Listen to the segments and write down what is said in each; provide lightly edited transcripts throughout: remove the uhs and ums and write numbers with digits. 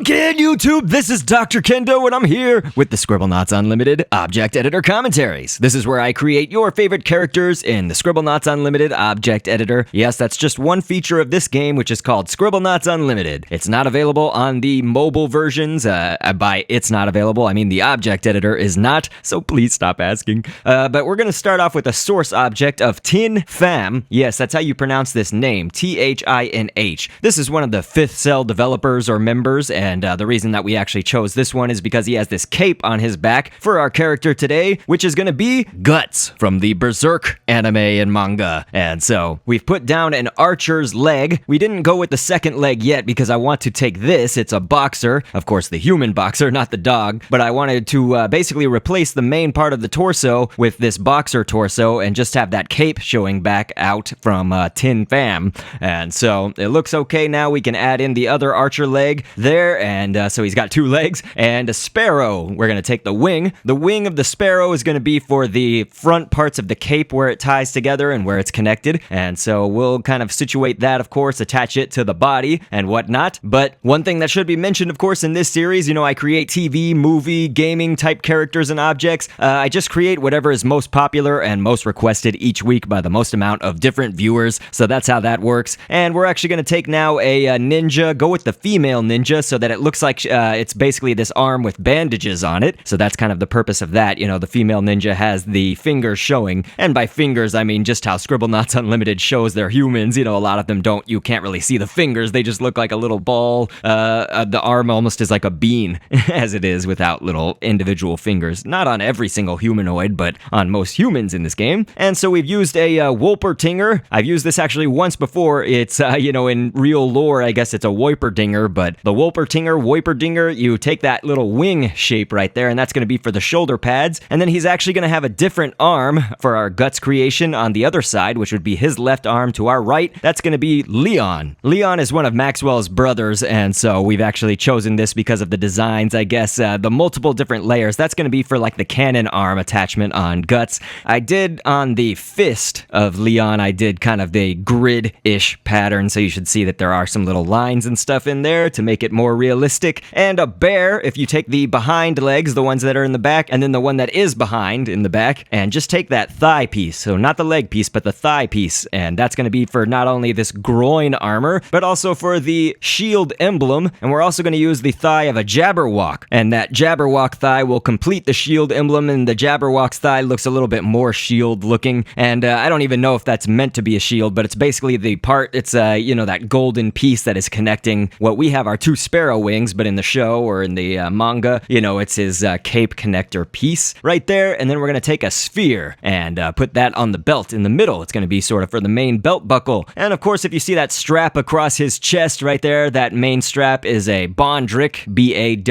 again, YouTube? This is Dr. Kendo, and I'm here with the Scribblenauts Unlimited Object Editor Commentaries. This is where I create your favorite characters in the Scribblenauts Unlimited Object Editor. Yes, that's just one feature of this game, which is called Scribblenauts Unlimited. It's not available on the mobile versions. By it's not available, I mean the object editor is not, so please stop asking. But we're going to start off with a source object of Tin Pham. Yes, that's how you pronounce this name, T-H-I-N-H. This is one of the Fifth Cell developers or members, and the reason that we actually chose this one is because he has this cape on his back for our character today, which is going to be Guts from the Berserk anime and manga. And so we've put down an archer's leg. We didn't go with the second leg yet because I want to take this. It's a boxer, of course the human boxer, not the dog, but I wanted to basically replace the main part of the torso with this boxer torso and just have that cape showing back out from Tin Pham. And so it looks okay now. We can add in the other archer leg there, and so he's got two legs, and a sparrow. We're going to take the wing. The wing of the sparrow is going to be for the front parts of the cape where it ties together and where it's connected, and so we'll kind of situate that, of course, attach it to the body and whatnot. But one thing that should be mentioned, of course, in this series, you know, I create TV, movie, gaming type characters and objects. I just create whatever is most popular and most requested each week by the most amount of different viewers, so that's how that works. And we're actually going to take now a ninja, go with the female ninja so that it looks like it's basically this arm with bandages on it. So that's kind of the purpose of that. You know, the female ninja has the fingers showing, and by fingers I mean just how Scribblenauts Unlimited shows they're humans. You know, a lot of them you can't really see the fingers, they just look like a little ball. The arm almost is like a bean as it is without little individual fingers. Not on every single humanoid, but on most humans in this game. And so we've used a Wolpertinger. I've used this actually once before. It's, you know, in real lore, I guess it's a Woiperdinger, but the Woiperdinger, you take that little wing shape right there, and that's going to be for the shoulder pads. And then he's actually going to have a different arm for our Guts creation on the other side, which would be his left arm to our right. That's going to be Leon. Leon is one of Maxwell's brothers, and so we've actually chosen this because of the designs, I guess, the multiple different layers. That's going to be for like the cannon arm attachment on Guts. I did on the fist of Leon, I did kind of the grid-ish pattern, so you should see that there are some little lines and stuff in there to make it more realistic. And a bear, if you take the behind legs, the ones that are in the back, and then the one that is behind in the back, and just take that thigh piece, so not the leg piece, but the thigh piece, and that's going to be for not only this groin armor, but also for the shield emblem, and we're also going to use the thigh of a Jabberwock, and that Jabberwock thigh will complete the shield emblem, and the Jabberwock's thigh looks a little bit more shield looking, and I don't even know if that's meant to be a shield, but it's basically the part, it's you know, that golden piece that is connecting what we have our two sparrow wings, but in the show or in the manga, you know, it's his cape connector piece right there. And then we're going to take a sphere and put that on the belt in the middle. It's going to be sort of for the main belt buckle. And of course, if you see that strap across his chest right there, that main strap is a Bawndrick, B-A-W-N-D-R-I-C-K.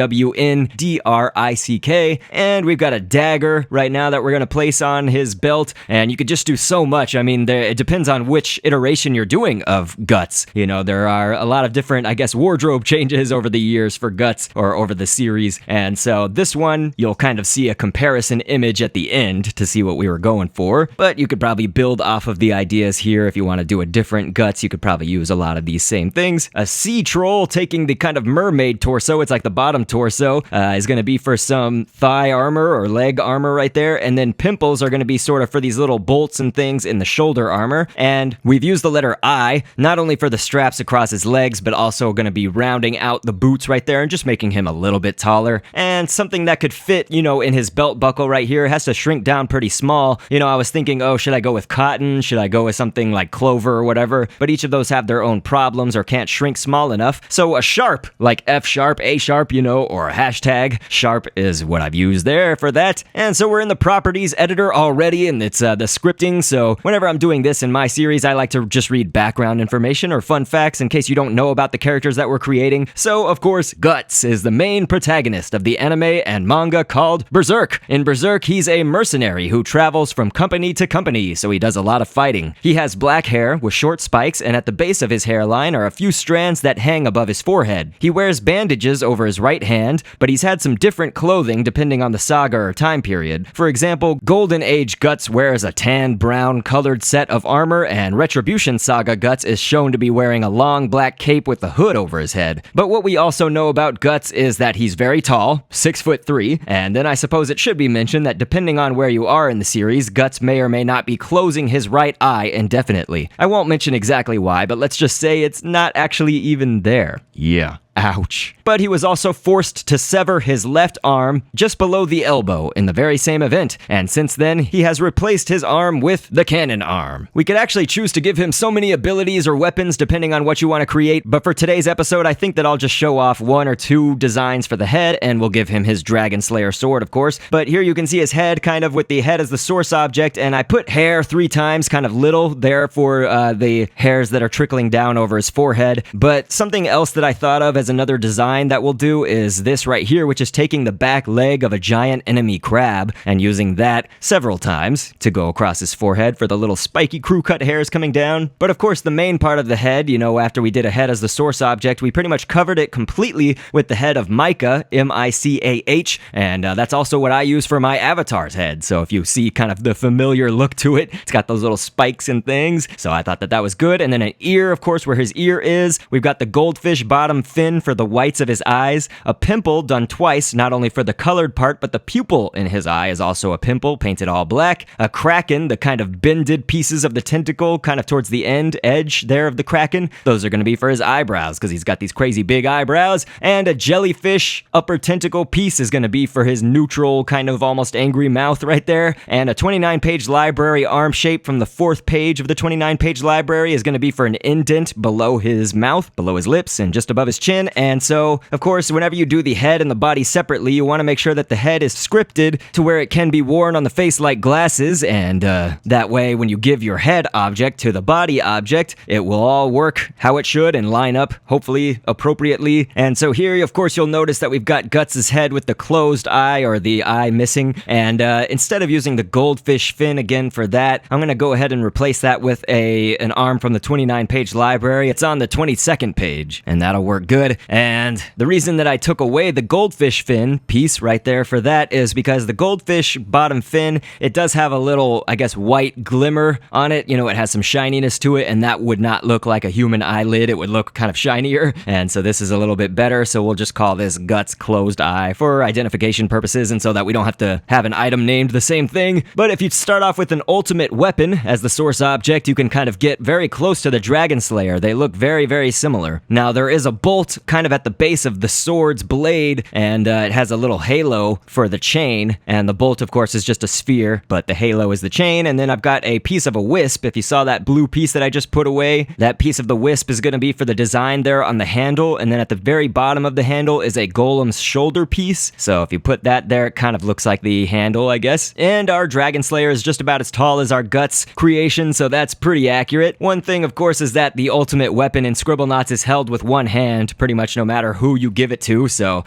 And we've got a dagger right now that we're going to place on his belt. And you could just do so much. I mean, it depends on which iteration you're doing of Guts. You know, there are a lot of different, I guess, wardrobe changes over the years for Guts or over the series. And so this one, you'll kind of see a comparison image at the end to see what we were going for. But you could probably build off of the ideas here. If you want to do a different Guts, you could probably use a lot of these same things. A sea troll taking the kind of mermaid torso, it's like the bottom torso, is going to be for some thigh armor or leg armor right there. And then pimples are going to be sort of for these little bolts and things in the shoulder armor. And we've used the letter I, not only for the straps across his legs, but also going to be rounding out the boots right there and just making him a little bit taller. And something that could fit, you know, in his belt buckle right here has to shrink down pretty small. You know, I was thinking, oh, should I go with cotton? Should I go with something like clover or whatever? But each of those have their own problems or can't shrink small enough. So a sharp, like F sharp, A sharp, you know, or a hashtag sharp is what I've used there for that. And so we're in the properties editor already, and it's the scripting. So whenever I'm doing this in my series, I like to just read background information or fun facts in case you don't know about the characters that we're creating. So, of course, Guts is the main protagonist of the anime and manga called Berserk. In Berserk, he's a mercenary who travels from company to company, so he does a lot of fighting. He has black hair with short spikes, and at the base of his hairline are a few strands that hang above his forehead. He wears bandages over his right hand, but he's had some different clothing depending on the saga or time period. For example, Golden Age Guts wears a tan brown colored set of armor, and Retribution Saga Guts is shown to be wearing a long black cape with the hood over his head. But what we also know about Guts is that he's very tall, 6'3", and then I suppose it should be mentioned that depending on where you are in the series, Guts may or may not be closing his right eye indefinitely. I won't mention exactly why, but let's just say it's not actually even there. Yeah. Ouch. But he was also forced to sever his left arm just below the elbow in the very same event, and since then, he has replaced his arm with the cannon arm. We could actually choose to give him so many abilities or weapons depending on what you want to create, but for today's episode, I think that I'll just show off 1 or 2 designs for the head, and we'll give him his Dragon Slayer sword, of course. But here you can see his head kind of with the head as the source object, and I put hair 3 times, kind of little there for the hairs that are trickling down over his forehead. But something else that I thought of as another design that we'll do is this right here, which is taking the back leg of a giant enemy crab and using that several times to go across his forehead for the little spiky crew cut hairs coming down. But of course, the main part of the head, after we did a head as the source object, we pretty much covered it completely with the head of Micah, M-I-C-A-H, and that's also what I use for my avatar's head. So if you see kind of the familiar look to it, it's got those little spikes and things, so I thought that that was good. And then an ear, of course, where his ear is. We've got the goldfish bottom fin for the whites of his eyes, a pimple done twice, not only for the colored part, but the pupil in his eye is also a pimple, painted all black, a kraken, the kind of bended pieces of the tentacle, kind of towards the edge there of the kraken, those are going to be for his eyebrows, because he's got these crazy big eyebrows, and a jellyfish upper tentacle piece is going to be for his neutral, kind of almost angry mouth right there, and a 29-page library arm shape from the 4th page of the 29-page library is going to be for an indent below his mouth, below his lips, and just above his chin. And so, of course, whenever you do the head and the body separately, you want to make sure that the head is scripted to where it can be worn on the face like glasses, and that way when you give your head object to the body object, it will all work how it should and line up, hopefully, appropriately. And so here, of course, you'll notice that we've got Guts' head with the closed eye, or the eye missing, and instead of using the goldfish fin again for that, I'm going to go ahead and replace that with an arm from the 29-page library. It's on the 22nd page, and that'll work good. And the reason that I took away the goldfish fin piece right there for that is because the goldfish bottom fin, it does have a little, I guess, white glimmer on it. It has some shininess to it, and that would not look like a human eyelid. It would look kind of shinier, and so this is a little bit better, so we'll just call this Guts closed eye for identification purposes, and so that we don't have to have an item named the same thing. But if you start off with an ultimate weapon as the source object, you can kind of get very close to the Dragon Slayer. They look very, very similar. Now, there is a bolt kind of at the base of the sword's blade, and it has a little halo for the chain, and the bolt, of course, is just a sphere, but the halo is the chain. And then I've got a piece of a wisp. If you saw that blue piece that I just put away, that piece of the wisp is going to be for the design there on the handle, and then at the very bottom of the handle is a golem's shoulder piece. So if you put that there, it kind of looks like the handle, I guess. And our Dragon Slayer is just about as tall as our Guts creation, so that's pretty accurate. One thing, of course, is that the ultimate weapon in Scribblenauts is held with one hand, pretty much no matter who you give it to, so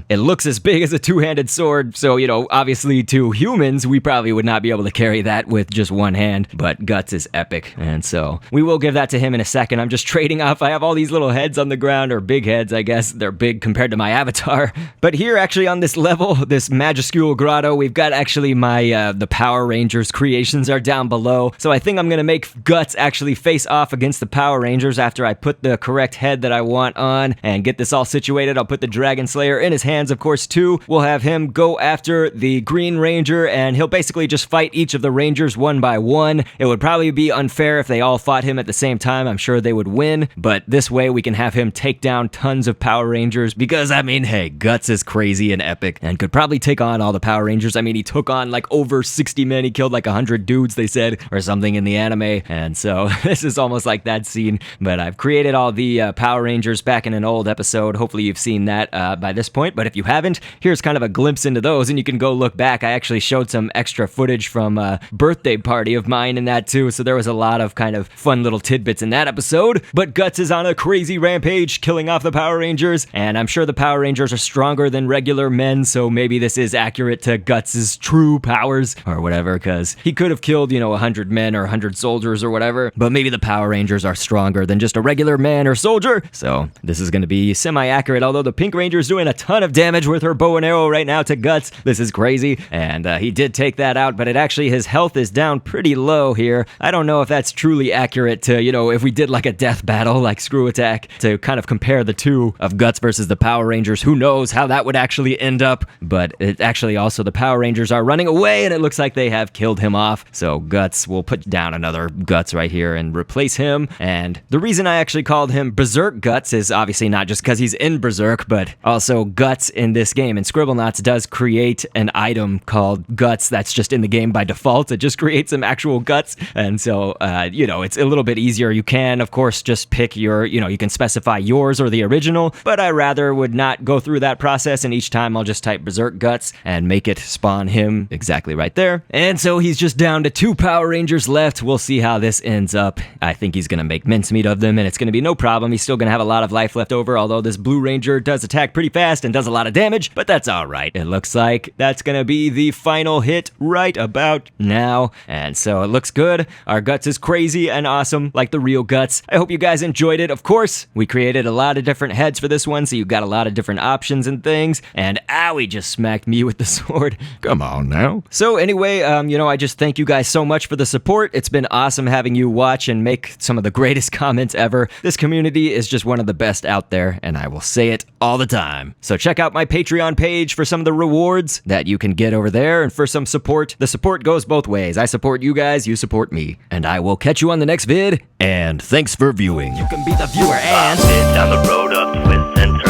it looks as big as a two-handed sword, so, obviously to humans, we probably would not be able to carry that with just one hand, but Guts is epic, and so we will give that to him in a second. I'm just trading off. I have all these little heads on the ground, or big heads, I guess. They're big compared to my avatar, but here, actually, on this level, this Majuscule Grotto, we've got actually my, the Power Rangers creations are down below, so I think I'm gonna make Guts actually face off against the Power Rangers after I put the correct head that I want on and get this all situated. I'll put the Dragon Slayer in his hands, of course, too. We'll have him go after the Green Ranger, and he'll basically just fight each of the Rangers one by one. It would probably be unfair if they all fought him at the same time. I'm sure they would win, but this way we can have him take down tons of Power Rangers because, hey, Guts is crazy and epic and could probably take on all the Power Rangers. He took on like over 60 men. He killed like 100 dudes, they said, or something in the anime, and so this is almost like that scene, but I've created all the Power Rangers back in an old episode. Hopefully you've seen that by this point, but if you haven't, here's kind of a glimpse into those, and you can go look back. I actually showed some extra footage from a birthday party of mine in that too, so there was a lot of kind of fun little tidbits in that episode. But Guts is on a crazy rampage, killing off the Power Rangers, and I'm sure the Power Rangers are stronger than regular men, so maybe this is accurate to Guts' true powers, or whatever, because he could have killed, 100 men or 100 soldiers or whatever, but maybe the Power Rangers are stronger than just a regular man or soldier, so this is going to to be semi-accurate, although the Pink Ranger's doing a ton of damage with her bow and arrow right now to Guts. This is crazy, and he did take that out, but his health is down pretty low here. I don't know if that's truly accurate to, if we did like a death battle, like Screw Attack, to kind of compare the two of Guts versus the Power Rangers. Who knows how that would actually end up, but it actually also, the Power Rangers are running away, and it looks like they have killed him off, so Guts, will put down another Guts right here and replace him, and the reason I actually called him Berserk Guts is obviously not just because he's in Berserk, but also Guts in this game, and Scribblenauts does create an item called Guts that's just in the game by default. It just creates some actual Guts, and so, it's a little bit easier. You can, of course, just pick your, you can specify yours or the original, but I rather would not go through that process, and each time I'll just type Berserk Guts and make it spawn him exactly right there. And so he's just down to 2 Power Rangers left. We'll see how this ends up. I think he's going to make mincemeat of them, and it's going to be no problem. He's still going to have a lot of life left over, although this Blue Ranger does attack pretty fast and does a lot of damage, but that's all right. It looks like that's going to be the final hit right about now, and so it looks good. Our Guts is crazy and awesome, like the real Guts. I hope you guys enjoyed it. Of course, we created a lot of different heads for this one, so you got a lot of different options and things, and owie, just smacked me with the sword. Come on now. So anyway, I just thank you guys so much for the support. It's been awesome having you watch and make some of the greatest comments ever. This community is just one of the best out there, and I will say it all the time. So check out my Patreon page for some of the rewards that you can get over there, and for some support. The support goes both ways. I support you guys, you support me. And I will catch you on the next vid, and thanks for viewing. You can be the viewer and... down the road of twists and turns.